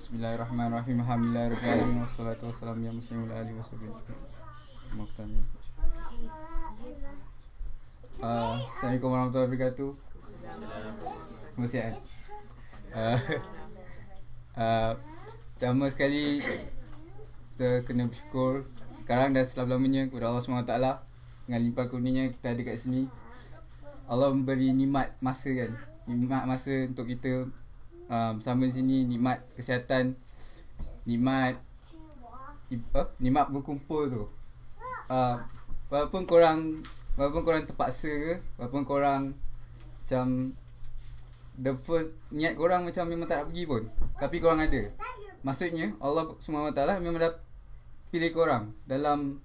Bismillahirrahmanirrahim. Alhamdulillahirrahmanirrahim. Wassalatu wassalamu ya muslimul alihi wassabihi. Assalamualaikum warahmatullahi wabarakatuh. Terima kasih. Pertama sekali kita kena bersyukur sekarang dan selama-lamanya kepada Allah SWT dengan limpah kurnianya kita ada kat sini. Allah memberi nikmat masa kan, nikmat masa untuk kita sama di sini, nikmat kesihatan, nikmat berkumpul tu. Walaupun korang terpaksa ke, walaupun korang macam the first niat korang macam memang tak nak pergi pun, tapi korang ada. Maksudnya Allah SWT memang dah pilih korang dalam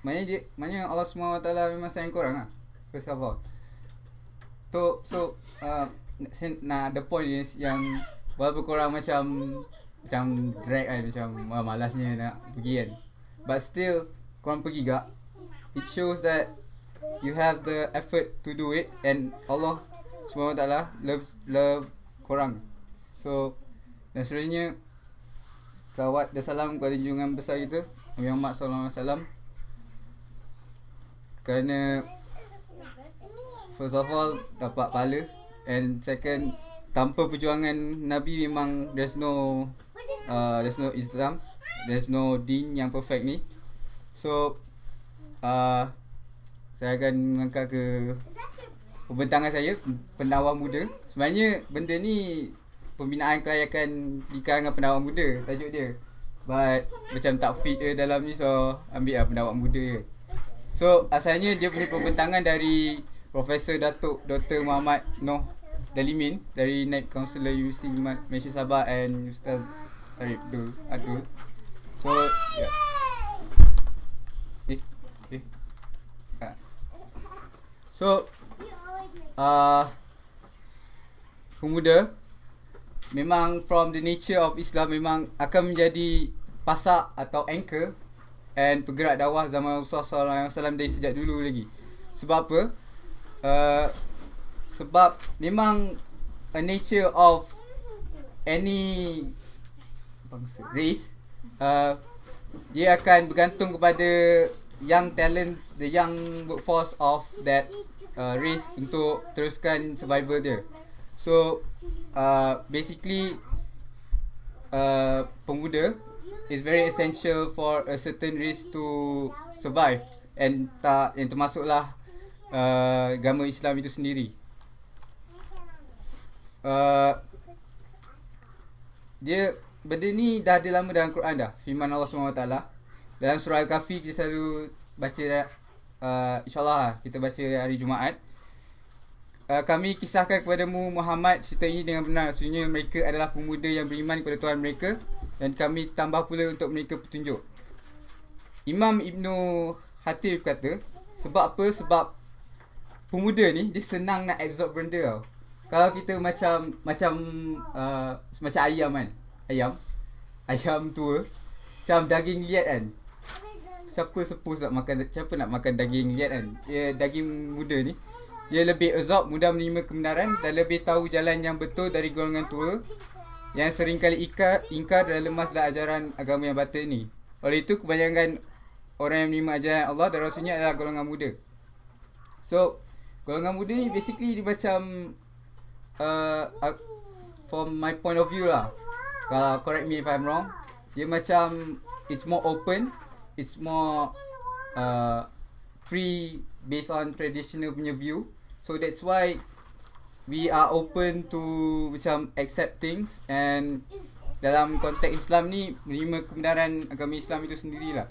maknanya Allah SWT memang sayang korang lah. First of all. The point is yang walaupun korang macam drag kan, macam malasnya nak pergi kan, but still korang pergi gak. It shows that you have the effort to do it, and Allah SWT love korang. So dan seterusnya salawat dan salam kepada junjungan besar kita Nabi Muhammad SAW, kerana first of all dapat pahala, and second, tanpa perjuangan Nabi memang there's no Islam, there's no deen yang perfect ni. So saya akan mengangkat ke pembentangan saya, pendakwah muda. Sebenarnya benda ni pembinaan kelayakan di kalangan pendakwah muda tajuk dia, but macam tak fit dalam ni, so ambil lah pendakwah muda je. So asalnya dia punya pembentangan dari Profesor Datuk Dr. Muhammad Noh Dalimin dari Naib Kaunselor Universiti Malaysia Sabah, and Ustaz Sarip Adul. So yeah. So pemuda memang from the nature of Islam memang akan menjadi pasak atau anchor and penggerak dakwah zaman Rasulullah SAW dari sejak dulu lagi. Sebab apa? Sebab memang a nature of any bangsa, race, dia akan bergantung kepada young talents, the young workforce of that race untuk teruskan survival dia. So basically pemuda is very essential for a certain race to survive, and yang termasuklah agama Islam itu sendiri. Benda ni dah ada lama dalam Quran dah. Firman Allah SWT dalam surah Al-Kahfi, kita selalu baca, insyaAllah lah, kita baca hari Jumaat. Kami kisahkan kepadamu Muhammad cerita ini dengan benar, sebenarnya mereka adalah pemuda yang beriman kepada Tuhan mereka, dan kami tambah pula untuk mereka petunjuk. Imam Ibnu Hatir kata, sebab apa? Sebab pemuda ni dia senang nak absorb benda tau. Kalau kita macam ayam kan, ayam tua, macam daging liat kan, siapa nak makan daging liat kan. Daging muda ni dia lebih absorb, mudah menerima kebenaran, dan lebih tahu jalan yang betul dari golongan tua yang seringkali ingkar dan lemas dalam ajaran agama yang batil ni. Oleh itu kebanyakan orang yang menerima ajaran Allah dan Rasulnya adalah golongan muda. So golongan muda ni basically dia macam from my point of view lah, kalau correct me if I'm wrong, dia macam it's more open, it's more free based on traditional punya view. So that's why we are open to macam accept things, and dalam konteks Islam ni menerima kebenaran agama Islam itu sendirilah.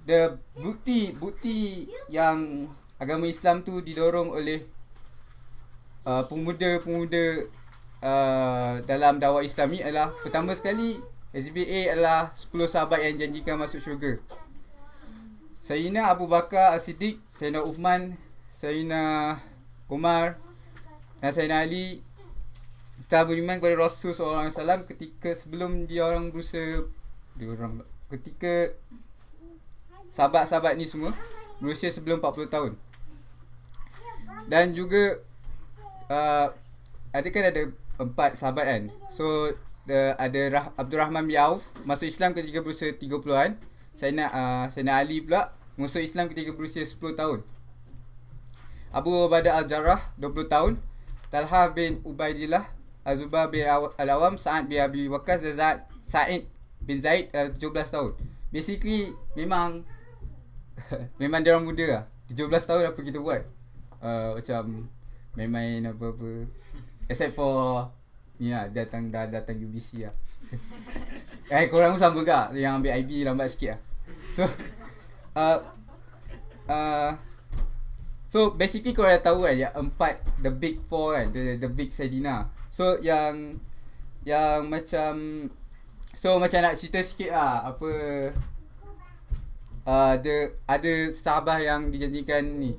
The bukti yang agama Islam tu didorong oleh pemuda-pemuda dalam dakwah Islam ni adalah, pertama sekali, SBA adalah 10 sahabat yang janjikan masuk syurga. Sayyidina Abu Bakar As-Siddiq, Sayyidina Uthman, Sayyidina Umar dan Sayyidina Ali telah beriman kepada Rasul SAW ketika sebelum ketika sahabat-sahabat ni semua berusia sebelum 40 tahun. Dan juga ada kan ada 4 sahabat kan. So ada Abdul Rahman bin Auf masuk Islam ketika berusia 30-an. Sayyidina Ali pula masuk Islam ketika berusia 10 tahun. Abu Ubaidah Al-Jarrah 20 tahun. Talha bin Ubaidillah, Az-Zubair bin Al-Awam, Sa'ad bin Abi Waqqas dan Sa'id bin Zaid 17 tahun. Basically memang memang dia orang muda lah. 17 tahun apa kita buat. Macam main-main apa-apa. Except for ni lah, datang UBC lah. Korang pun sama ke? Yang ambil IB lambat sikit lah. So basically korang dah tahu kan yang 4 the big 4 kan, the big Sayyidina. So yang macam nak cerita sikit lah apa ada sahabat yang dijanjikan ni.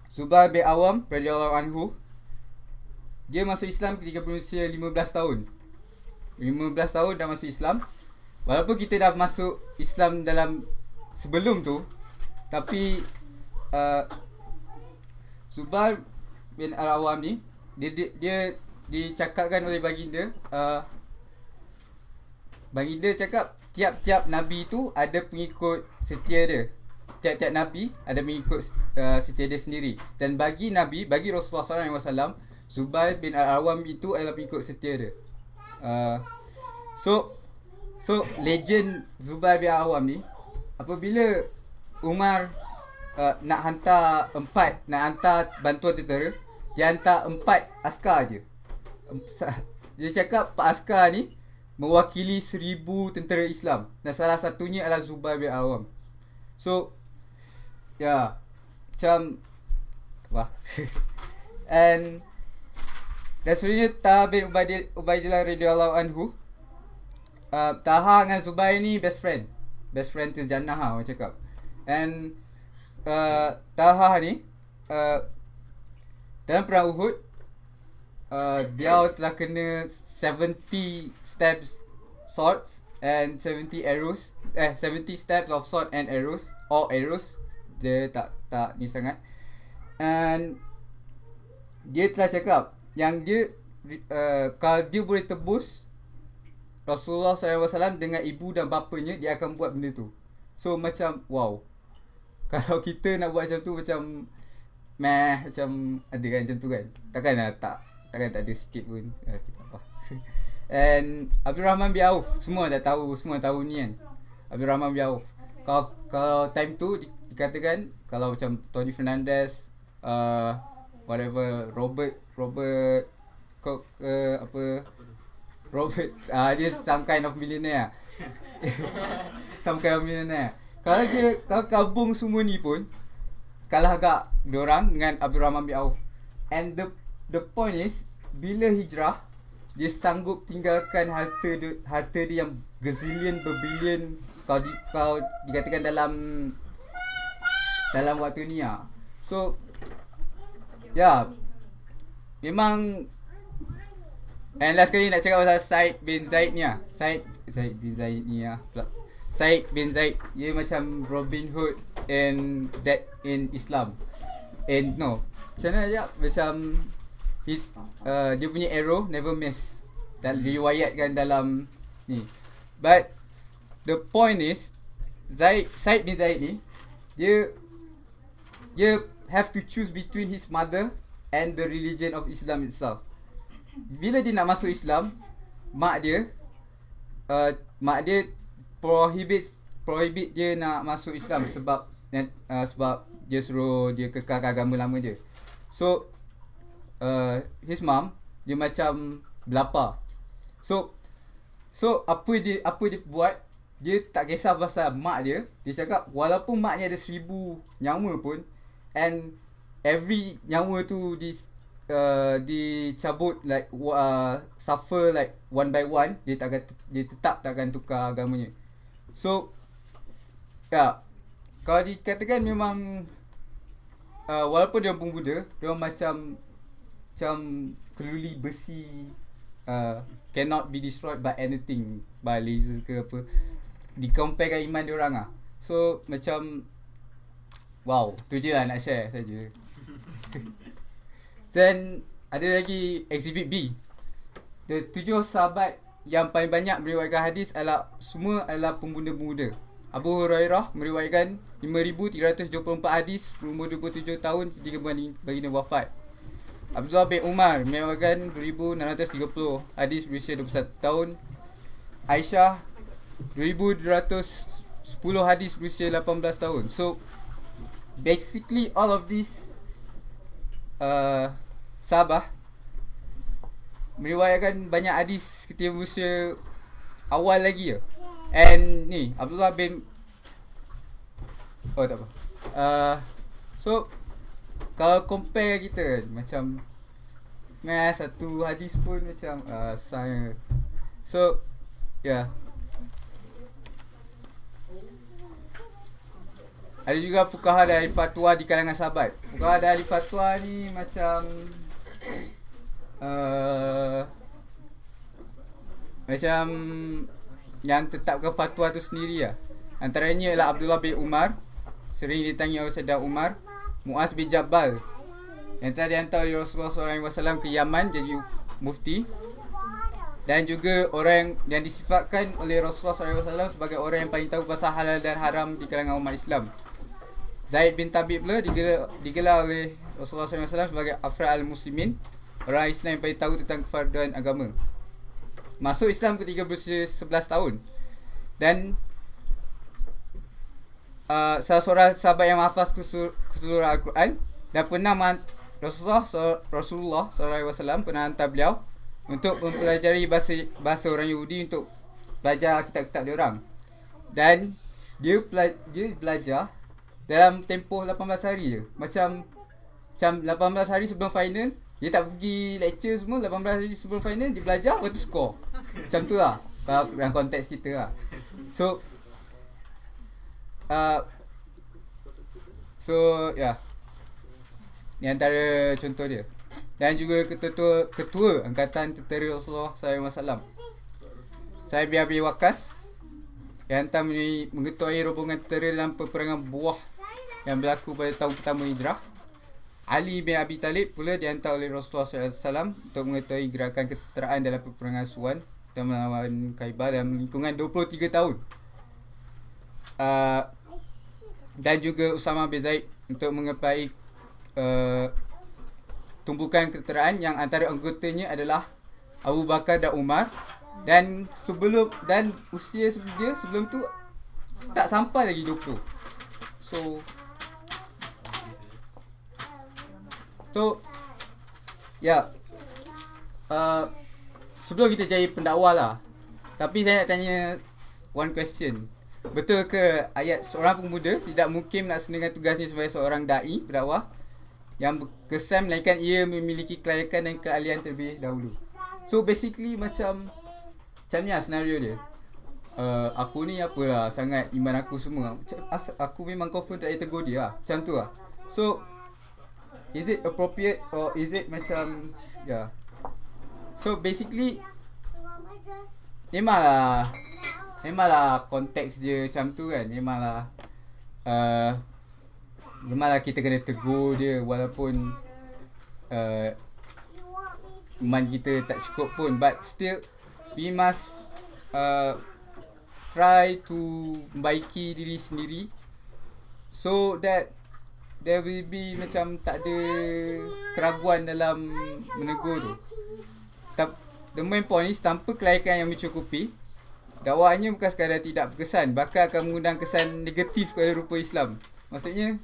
Zubair bin Awam radhiyallahu anhu, dia masuk Islam ketika berusia 15 tahun. 15 tahun dah masuk Islam. Walaupun kita dah masuk Islam dalam sebelum tu, tapi Zubair bin Al-Awam ni dia dicakapkan oleh baginda, baginda cakap tiap-tiap nabi tu ada pengikut setia dia. Tiap-tiap nabi ada pengikut setia dia sendiri. Dan bagi Rasulullah SAW, Zubair bin Al-Awam itu adalah pengikut setia dia. So legend Zubair bin Al-Awam ni, apabila Umar nak hantar bantuan tentera, dia hantar 4 askar je. Dia cakap 4 askar ni mewakili 1000 tentera Islam, dan salah satunya adalah Zubair bin Awam. So macam wah. Dan sebenarnya Talha bin Ubaidillah radhiyallahu anhu, Talha dengan Zubair ni best friend terjannah lah orang cakap. And Talha ni dalam perang Uhud, dia telah kena 70 stabs swords and 70 arrows, 70 stabs of sword and arrows, or arrows. Dia tak ni sangat. And dia telah cakap yang dia kalau dia boleh tebus Rasulullah SAW dengan ibu dan bapanya, dia akan buat benda tu. So macam wow. Kalau kita nak buat macam tu, macam macam ada kan macam tu kan. Takkan tak ada sikit pun kita apa. And Abdul Rahman bin Auf, semua tahu ni kan. Abdul Rahman bin Auf. Kalau time tu dikatakan, kalau macam Tony Fernandez, whatever, Robert dia some kind of millionaire. Kalau gabung semua ni pun kalah agak diorang dengan Abdul Rahman bin Auf. And the point is, bila hijrah, dia sanggup tinggalkan harta dia yang berbilion kalau dikatakan dalam waktu ni lah. So memang. And last kali nak cakap pasal Said bin Zaid ni lah. Said bin Zaid, dia macam Robin Hood in Islam. And macam mana je, macam dia punya arrow never miss. Dan diriwayatkan dalam ni. But the point is, Said bin Zaid ni, dia have to choose between his mother and the religion of Islam itself. Bila dia nak masuk Islam, mak dia prohibit dia nak masuk Islam sebab dia suruh dia kekal agama lama dia. So his mom, dia macam belapar. So apa dia buat, dia tak kisah pasal mak dia. Dia cakap walaupun mak dia ada 1000 nyawa pun, and every nyawa tu dicabut like suffer like one by one, dia tetap takkan tukar agamanya. So kalau dikatakan memang walaupun dia pun muda, dia macam keluli besi, cannot be destroyed by anything, by laser ke apa, dikomparekan iman dia orang lah. So macam wow, tu je lah nak share saja. Dan ada lagi exhibit B. The 7 sahabat yang paling banyak meriwayatkan hadis semua adalah pemuda-pemuda. Abu Hurairah meriwayatkan 5,324 hadis berumur 27 tahun ketika baginda wafat. Abdullah bin Umar meriwayatkan 2,630 hadis berusia 21 tahun. Aisyah 2,210 hadis berusia 18 tahun. So basically all of these sahabah meriwayatkan banyak hadis ketika berusia awal lagi ya. And ni Abdullah bin tak apa. So kalau compare kita kan, macam satu hadis pun macam susah. So yeah. Ada juga fuqaha dari fatwa di kalangan sahabat. Fuqaha dari fatwa ni macam macam yang tetapkan fatwa tu sendiri lah. Antaranya ialah Abdullah bin Umar, sering ditanya oleh Sayyidina Umar. Muaz bin Jabal, yang telah dihantar oleh Rasulullah SAW ke Yaman jadi mufti. Dan juga orang yang disifatkan oleh Rasulullah SAW sebagai orang yang paling tahu pasal halal dan haram di kalangan umat Islam. Zaid bin Thabit pula digelar oleh Rasulullah SAW sebagai Afra al-Muslimin, orang Islam yang paling tahu tentang kefarduan agama. Masuk Islam ketika berusia 11 tahun. Dan salah seorang sahabat yang menghafaz keseluruhan Al-Quran, dan pernah Rasulullah SAW pernah hantar beliau untuk mempelajari bahasa orang Yahudi untuk belajar kitab-kitab dia orang. Dan dia belajar dalam tempoh 18 hari je. Macam 18 hari sebelum final, dia tak pergi lecture semua. 18 hari sebelum final dia belajar, lepas tu score. Macam tu lah dalam konteks kita lah. So yeah, ni antara contoh dia. Dan juga ketua Angkatan Tentera Rasulullah SAW, Sa'id bin Abi Waqqas, yang hantar mengetuai rombongan tentera dalam peperangan Buah yang berlaku pada tahun pertama Hijrah. Ali bin Abi Talib pula dihantar oleh Rasulullah SAW untuk mengetahui gerakan ketenteraan dalam peperangan Suwan dan melawan Khaybar dalam lingkungan 23 tahun. Dan juga Usama bin Zaid untuk mengepai tumpukan ketenteraan yang antara anggotanya adalah Abu Bakar dan Umar. Dan usia dia sebelum tu tak sampai lagi 20. So ya, sebelum kita jadi pendakwa lah, tapi saya nak tanya one question. Betul ke ayat seorang pemuda tidak mungkin melaksanakan tugasnya sebagai seorang da'i, pendakwah, yang berkesan melainkan ia memiliki kelayakan dan keahlian terlebih dahulu? So basically macam ni lah senario dia. Aku ni apalah sangat iman aku semua, aku memang confirm tak ada tegur dia lah. Macam tu lah. So is it appropriate or is it macam yeah. So basically Memanglah konteks dia macam tu kan. Memanglah kita kena tegur dia walaupun iman kita tak cukup pun, but still we must try to membaiki diri sendiri so that there will be macam tak ada keraguan dalam menegur tu. The main point is, tanpa kelayakan yang mencukupi, dakwahnya bukan sekadar tidak berkesan, bahkan akan mengundang kesan negatif kepada rupa Islam. Maksudnya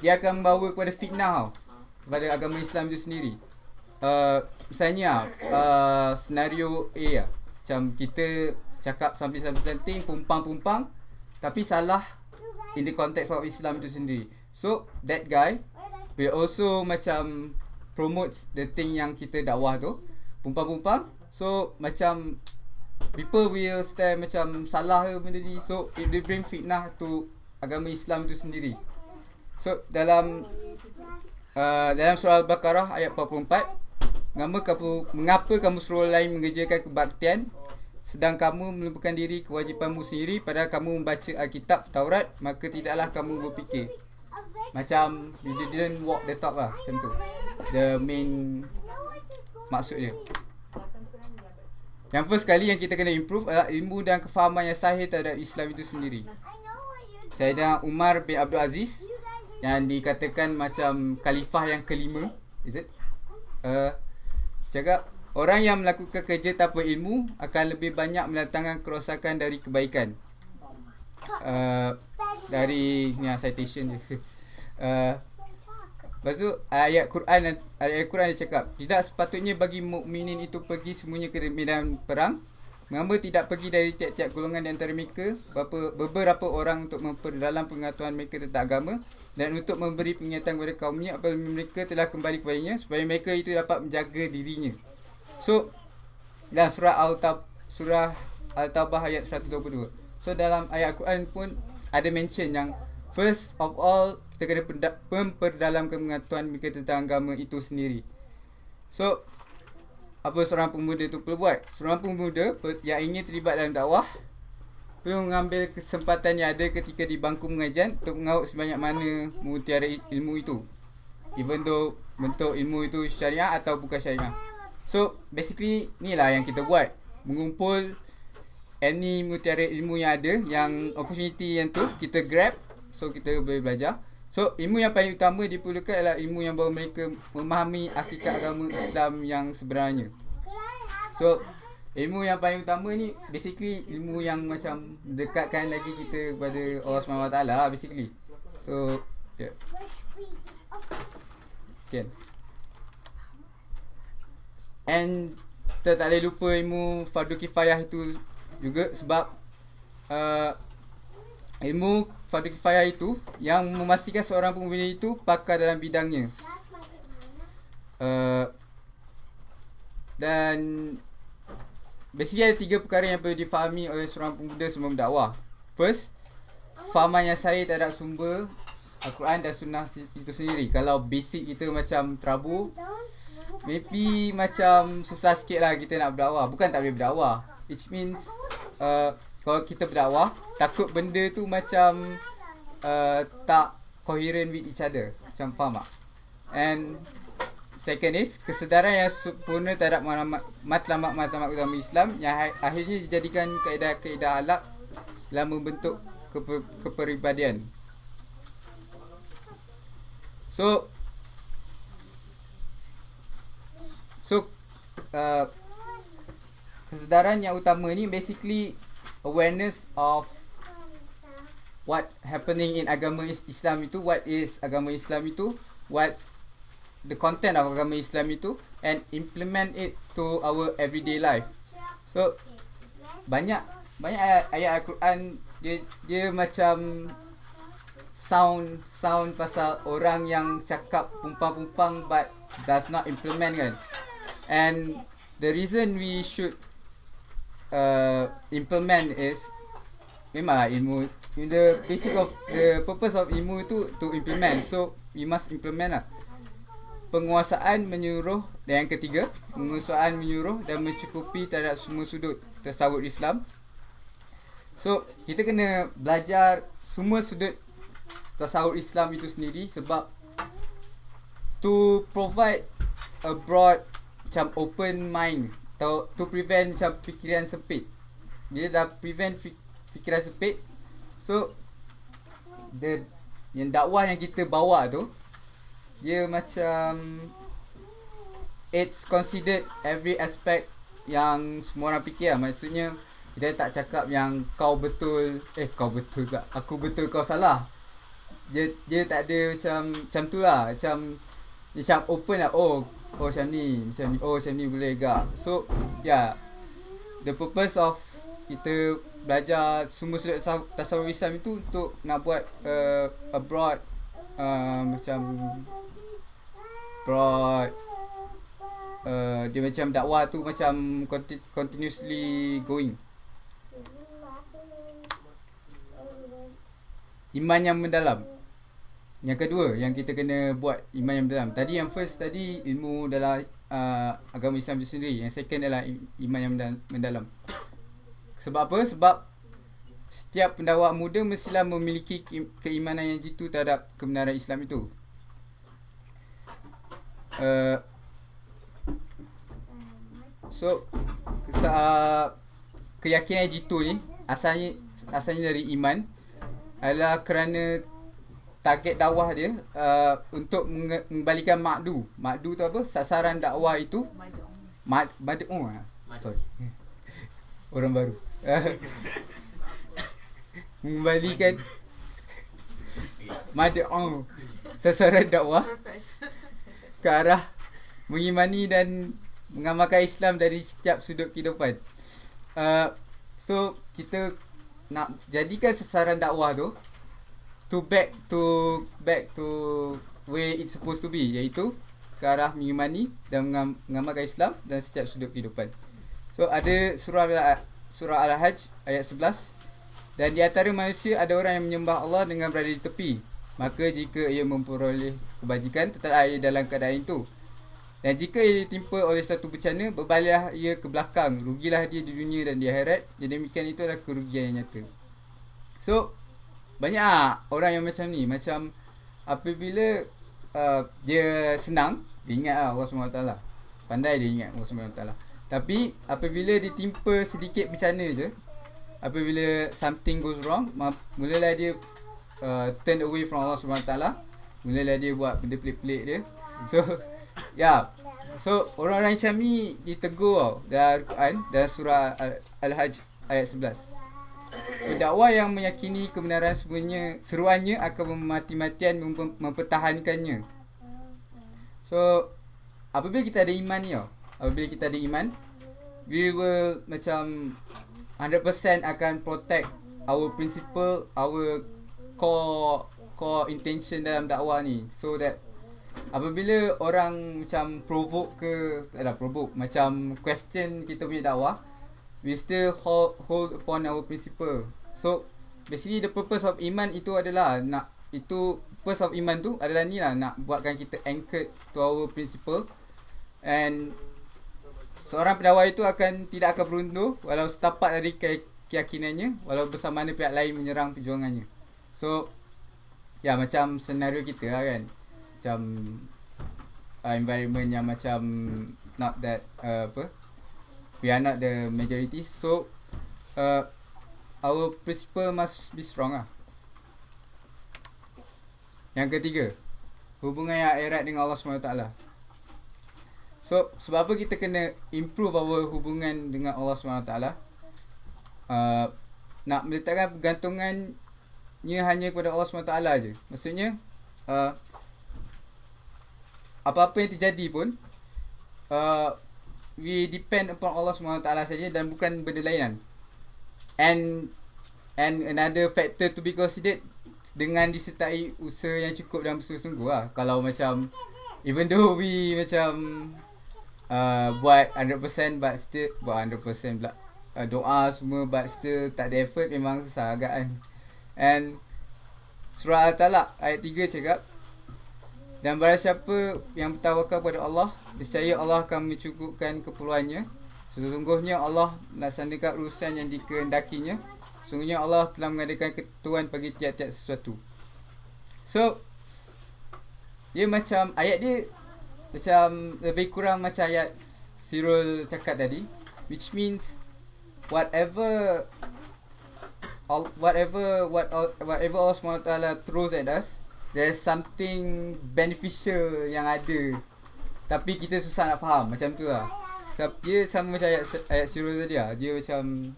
dia akan membawa kepada fitnah kepada agama Islam itu sendiri. Misalnya senario A lah, macam kita cakap something pumpang, tapi salah in the context of Islam itu sendiri. So that guy will also macam promote the thing yang kita dakwah tu, pumpang. So macam people will stay macam salah ke benda ni. So it will bring fitnah to agama Islam tu sendiri. So dalam surah Al-Baqarah ayat 44, mengapa kamu suruh lain mengerjakan kebaktian sedang kamu melupakan diri kewajipanmu sendiri, padahal kamu membaca Alkitab Taurat, maka tidaklah kamu berfikir. macam you didn't walk the talk lah, macam tu. The main maksud dia. Yang first kali yang kita kena improve adalah ilmu dan kefahaman yang sahih terhadap Islam itu sendiri. Sayyidina Umar bin Abdul Aziz yang dikatakan macam khalifah yang kelima, is it? Cakap orang yang melakukan kerja tanpa ilmu akan lebih banyak mendatangkan kerosakan dari kebaikan. Dari ni citation je. Lepas tu ayat Quran dia cakap, tidak sepatutnya bagi mukminin itu pergi semuanya ke medan perang, mengapa tidak pergi dari tiap-tiap golongan di antara mereka beberapa orang untuk memperdalam pengetahuan mereka tentang agama dan untuk memberi peringatan kepada kaumnya apabila mereka telah kembali kepadanya, supaya mereka itu dapat menjaga dirinya. So dalam surah Al-Taubah ayat 122. So dalam ayat Quran pun ada mention yang first of all kita kena memperdalamkan pengetahuan mereka tentang agama itu sendiri. So apa seorang pemuda tu perlu buat? Seorang pemuda yang ingin terlibat dalam dakwah perlu mengambil kesempatan yang ada ketika di bangku pengajian untuk mengaut sebanyak mana mutiara ilmu itu, even though bentuk ilmu itu syariah atau bukan syariah. So basically ni lah yang kita buat, mengumpul any mutiara ilmu yang ada, yang opportunity yang tu kita grab, so kita boleh belajar. So ilmu yang paling utama diperlukan adalah ilmu yang bawa mereka memahami hakikat agama Islam yang sebenarnya. So ilmu yang paling utama ni basically ilmu yang macam dekatkan lagi kita kepada Allah SWT lah basically. So yeah. Okay. And kita tak boleh lupa ilmu fardu kifayah itu juga, sebab ilmu fardu kifayah itu yang memastikan seorang pemuda itu pakar dalam bidangnya. Dan basically ada 3 perkara yang perlu difahami oleh seorang pemuda sebelum dakwah. First, fahaman yang sahih terhadap sumber Al-Quran dan Sunnah itu sendiri. Kalau basic kita macam terabur, maybe macam susah sikit lah kita nak berdakwah. Bukan tak boleh berdakwah, which means kalau kita berdakwah, takut benda tu macam tak coherent with each other. Macam faham tak? And second is kesedaran yang sempurna terhadap matlamat agama Islam yang akhirnya dijadikan kaedah-kaedah akhlak dalam membentuk kepribadian. So kesedaran yang utama ni basically awareness of what happening in agama Islam itu, what is agama Islam itu, what's the content of agama Islam itu, and implement it to our everyday life. So banyak ayat Al-Quran dia macam sound pasal orang yang cakap pumpang-pumpang but does not implement kan. And the reason we should implement is memang ilmu, the basic of the purpose of ilmu itu to implement, so we must implement lah. Penguasaan menyeluruh, dan yang ketiga, penguasaan menyeluruh dan mencukupi terhadap semua sudut tasawuf Islam. So kita kena belajar semua sudut tasawuf Islam itu sendiri, sebab to provide a broad macam open mind, atau to prevent macam fikiran sempit. Bila dah prevent fikiran sempit, so yang dakwah yang kita bawa tu, dia macam it's considered every aspect yang semua orang fikir lah. Maksudnya kita tak cakap yang kau betul tak, aku betul kau salah. Dia tak ada macam tu lah. Macam open lah. Oh macam ni, macam ni boleh gak. So yeah, the purpose of kita belajar semua sudut tasawuf Islam itu untuk nak buat a broad dia macam dakwah tu macam continuously going. Iman yang mendalam. Yang kedua yang kita kena buat, iman yang mendalam. Tadi yang first tadi ilmu dalam agama Islam itu sendiri. Yang second adalah iman yang mendalam. Sebab apa? Sebab setiap pendakwa muda mestilah memiliki keimanan yang jitu terhadap kebenaran Islam itu. So keyakinan yang jitu ni asalnya dari iman, adalah kerana target dakwah dia untuk mengembalikan makdu. Makdu tu apa? Sasaran dakwah itu sorry. Orang baru. Mengembalikan sasaran dakwah ke arah mengimani dan mengamalkan Islam dari setiap sudut kehidupan. So kita nak jadikan sasaran dakwah tu back to where it's supposed to be, iaitu ke arah mengimani dan mengamalkan Islam dan setiap sudut kehidupan. So ada surah Al-Hajj ayat 11, dan di antara manusia ada orang yang menyembah Allah dengan berada di tepi, maka jika ia memperoleh kebajikan tetaplah ia dalam keadaan itu, dan jika ia ditimpa oleh satu bencana, berbalihlah ia ke belakang, rugilah dia di dunia dan di akhirat. Jadi demikian itu adalah kerugian yang nyata. So banyak orang yang macam ni, macam apabila dia senang, dia ingat Allah SWT, pandai dia ingat Allah SWT. Tapi apabila ditimpa sedikit bencana je, apabila something goes wrong, mulalah dia turn away from Allah SWT, mulalah dia buat benda pelik-pelik dia. So so orang-orang macam ni ditegur dalam Al-Quran, dalam surah Al-Hajj ayat 11. Dakwah yang meyakini kebenaran seruannya akan memati-matian mempertahankannya. So apabila kita ada iman ni apabila kita ada iman, we will macam 100% akan protect our principle, our core intention dalam dakwah ni, so that apabila orang macam provoke macam question kita punya dakwah, we still hold upon our principle. So basically the purpose of iman itu adalah purpose of iman tu adalah ni lah, nak buatkan kita anchored to our principle, and seorang pendakwah itu tidak akan berundur walau setapak dari keyakinannya, walau bersama mana pihak lain menyerang perjuangannya. So macam senario kita lah kan, macam environment yang macam not that we are not the majority, so our principle must be strong lah. Yang ketiga, hubungan yang erat dengan Allah SWT. So sebab apa kita kena improve our hubungan dengan Allah SWT? Nak meletakkan pergantungannya hanya kepada Allah SWT je. Maksudnya apa-apa yang terjadi pun we depend upon Allah SWT saja dan bukan benda lain. And another factor to be considered, dengan disertai usaha yang cukup dan bersungguh-sungguh lah. Kalau macam even though we macam buat 100% but still buat 100% pula doa semua but still tak ada effort, memang susah agak kan. And surah Al-Talaq ayat 3 cakap, dan barang siapa yang bertawakal kepada Allah, nescaya Allah akan mencukupkan keperluannya. Sesungguhnya Allah melaksanakan urusan yang dikehendakinya. Sesungguhnya Allah telah mengadakan ketentuan bagi tiap-tiap sesuatu. So dia macam, ayat dia macam lebih kurang macam ayat Sirul cakap tadi, which means whatever Allah SWT throws at us, there's something beneficial yang ada, tapi kita susah nak faham. Macam tu lah. Dia sama macam ayat Sirul tadi lah. Dia macam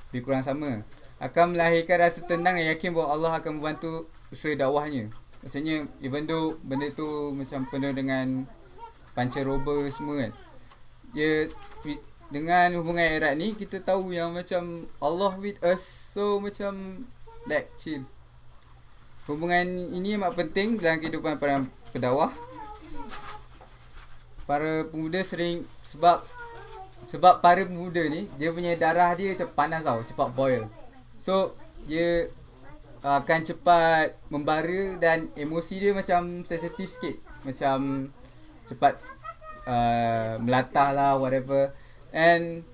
lebih kurang sama. Akan melahirkan rasa tenang dan yakin bahawa Allah akan membantu usaha dakwahnya. Maksudnya even though benda tu macam penuh dengan pancaroba semua kan, dia dengan hubungan erat ni kita tahu yang macam Allah with us, so macam like chill. Hubungan ini amat penting dalam kehidupan para pendakwah. Para pemuda sering sebab para pemuda ni dia punya darah dia macam panas tau, cepat boil. So dia akan cepat membara dan emosi dia macam sensitif sikit, macam cepat melatah lah whatever. And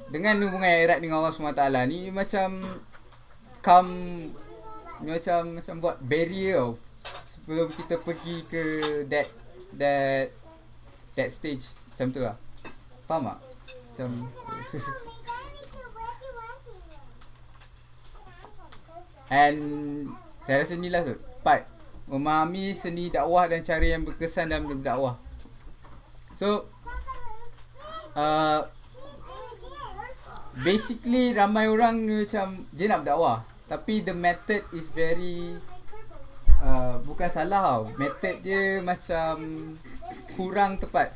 dengan hubungan yang erat dengan Allah SWT ni macam come macam buat barrier tau sebelum kita pergi ke that stage. Macam tu lah. Faham tak? Macam and saya rasa ni lah tu part memahami seni dakwah dan cara yang berkesan dalam berdakwah. So basically ramai orang ni macam dia nak berdakwah tapi the method is very bukan salah tau. Method dia macam kurang tepat.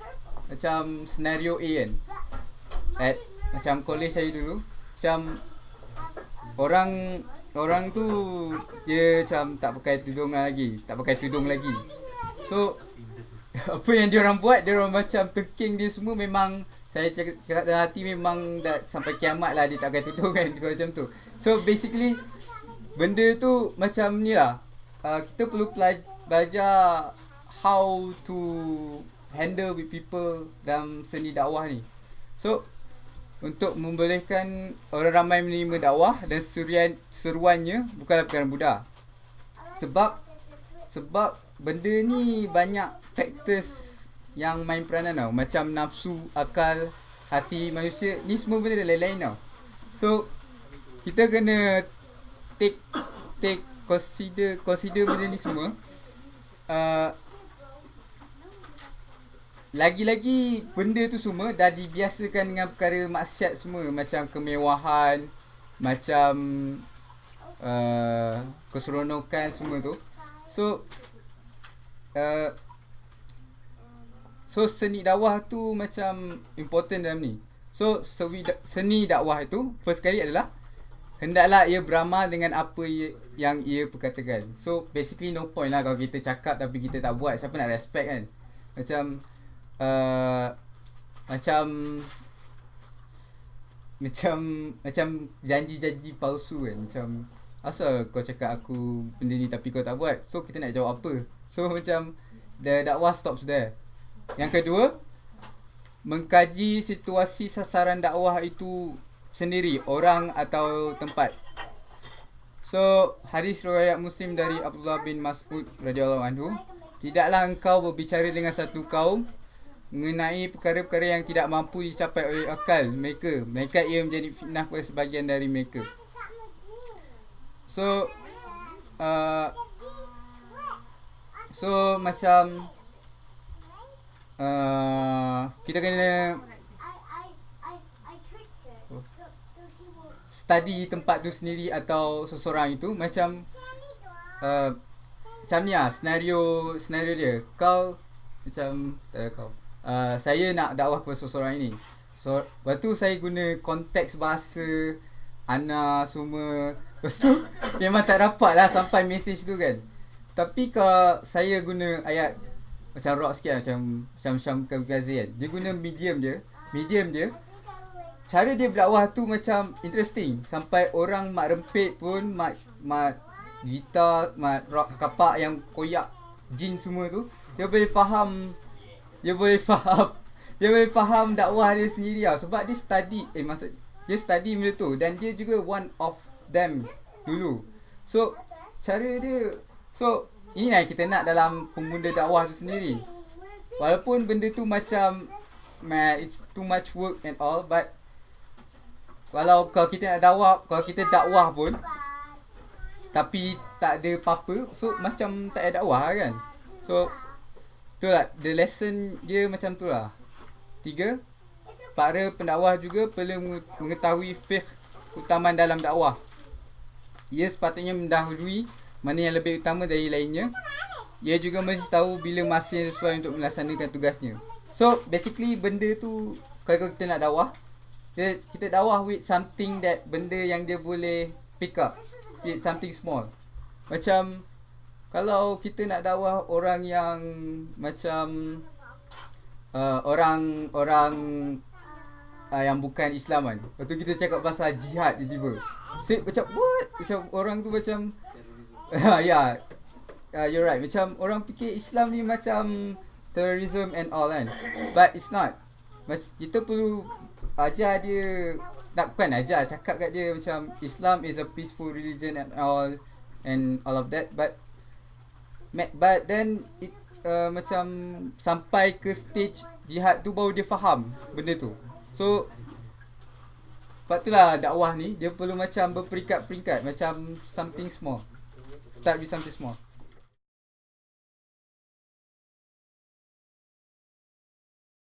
Macam senario A kan. Macam college saya dulu, macam orang tu dia macam tak pakai tudung lagi. So apa yang dia orang buat, dia orang macam teking dia semua memang saya cakap dalam hati memang dah sampai kiamat lah dia tak pakai tudung kan macam tu. So basically benda tu macam ni lah. Kita perlu belajar how to handle with people dalam seni dakwah ni. So untuk membolehkan orang ramai menerima dakwah dan seruannya bukanlah perkara mudah. Sebab benda ni banyak factors yang main peranan tau. Macam nafsu, akal, hati manusia ni semua benda lain-lain tau. So kita kena consider benda ni semua. Lagi-lagi benda tu semua dah dibiasakan dengan perkara maksiat semua. Macam kemewahan, macam keseronokan semua tu. So seni dakwah tu macam important dalam ni. So seni dakwah itu first kali adalah hendaklah ia beramal dengan apa yang ia perkatakan. So basically no point lah kalau kita cakap tapi kita tak buat. Siapa nak respect kan? Macam janji-janji palsu kan. Macam asal kau cakap aku benda ni tapi kau tak buat. So kita nak jawab apa? So macam the dakwah stops there. Yang kedua, mengkaji situasi sasaran dakwah itu sendiri, orang atau tempat. So hadis riwayat Muslim dari Abdullah bin Mas'ud radhiyallahu anhu, tidaklah engkau berbicara dengan satu kaum mengenai perkara-perkara yang tidak mampu dicapai oleh akal mereka, melainkan ia menjadi fitnah kepada sebahagian dari mereka. So macam kita kena study tempat tu sendiri atau seseorang itu. Macam macam ni lah senario dia. Kau macam saya nak dakwah kepada seseorang ini. So lepas tu saya guna konteks bahasa ana semua. Lepas tu memang tak dapat lah sampai message tu kan. Tapi kalau saya guna ayat macam rock sikit lah, macam Syam Kazi kan. Dia guna medium dia. Cara dia berdakwah tu macam interesting. Sampai orang mat rempit pun, mat gitar, mat rock kapak yang koyak jin semua tu, dia boleh faham dakwah dia sendiri lah. Sebab dia study benda tu. Dan dia juga one of them dulu. So cara dia, so ini lah kita nak dalam pemuda dakwah tu sendiri. Walaupun benda tu macam it's too much work and all, but kalau kita nak dakwah, kalau kita dakwah pun tapi tak ada apa-apa, so macam tak ada dakwah kan. So tu lah the lesson dia macam tu lah. 3, para pendakwah juga perlu mengetahui fiqh keutamaan dalam dakwah. Ia sepatutnya mendahului mana yang lebih utama dari lainnya. Ia juga mesti tahu bila masa yang sesuai untuk melaksanakan tugasnya. So basically benda tu, kalau kita nak dakwah, kita dakwah with something that benda yang dia boleh pick up, with something small. Macam kalau kita nak dakwah orang yang macam orang yang bukan Islam kan. Lepas tu kita cakap pasal jihad tiba-tiba. So macam what? Macam orang tu macam you're right. Macam orang fikir Islam ni macam terrorism and all kan. But it's not. Kita perlu ajar dia tak bukan ajar, cakap kat dia macam Islam is a peaceful religion and all of that, but then it macam sampai ke stage jihad tu baru dia faham benda tu. So sebab itulah dakwah ni dia perlu macam berperingkat-peringkat, macam something small, start with something small.